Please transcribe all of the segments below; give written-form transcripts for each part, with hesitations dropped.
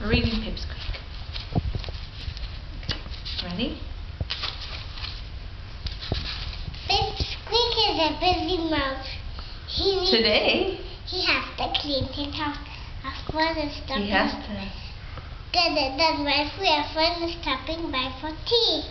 We're reading Pipsqueak. Okay, ready? Pipsqueak is a busy mouse. Today? He has to clean his house after and stuff. He has to get it done right. We are friends stopping by for tea.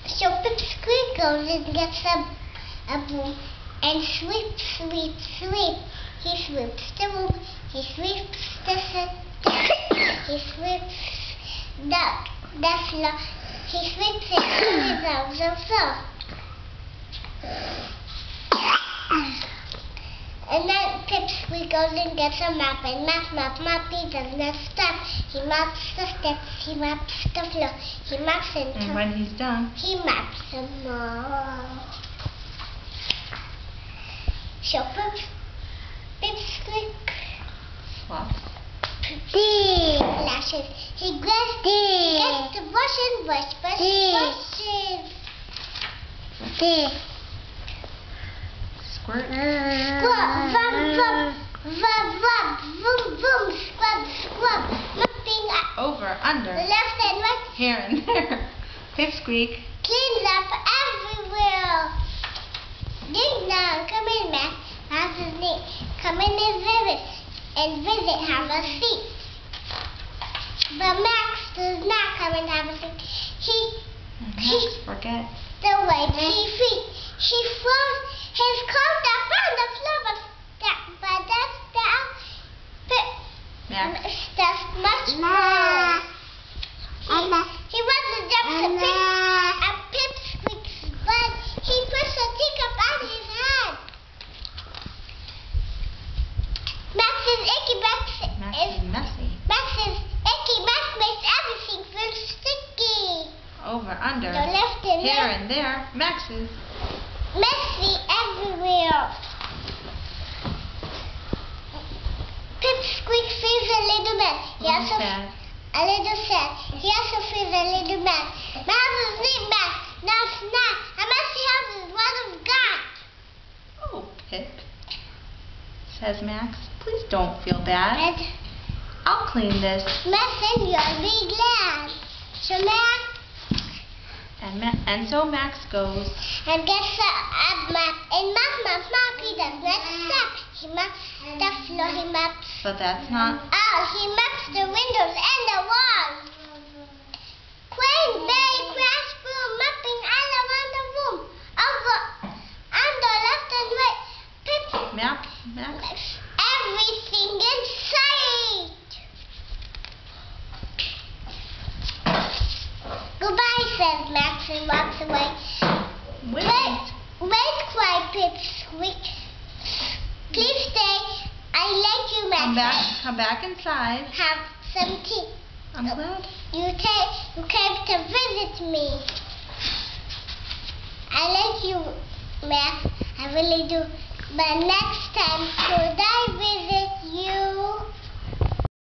So Pipsqueak goes and gets a broom and sweep, sweep, sweep. He sweeps the room, he sweeps the he sweeps the floor, he sweeps it down the floor. And then Pipsqueak goes and gets a map and map, he does not stop. He maps the steps, he maps the floor, he maps and when he's done, he maps them all. So Pipsqueak flops. Flashes. He gets to brush and brushes. Squirt. Scrub, vum, scrub, mopping over, under, left and right, here and there. Pipsqueak. cleans up everywhere. Ding dong, come in, Max. Have a seat. Come in and visit, have a seat. But Max does not come and have a seat. He Forget. the way he throws his coat up on the floor, but that's much more. He wasn't just a Pipsqueak's butt. He puts a teacup on his head. Max is icky. Max is messy. Max is icky. Max makes everything feel sticky. Over, under, The left and here left. and there. Max is Messy everywhere. Pipsqueak feels a little mad. sad. A little sad. He also feels a little mad. Max is neat, Max. Now it's not. A messy house is what we've got. Oh, Pip, says Max. Please don't feel bad. And I'll clean this. Max and you'll be glad. So Max And so Max goes. and gets a map. And map, he does not stop. He maps the floor, he maps. But that's not. He maps the windows and the walls. Crane, Bay, crash, boom, mapping all around the room. Over, under, left and right. Pip Max. maps everything in sight. Goodbye, says Max and walks away. Wait, cried Pipsqueak. Please stay. I like you, Max. Come back inside. Have some tea. I'm glad. You came to visit me. I like you, Max. I really do. But next time, should I visit?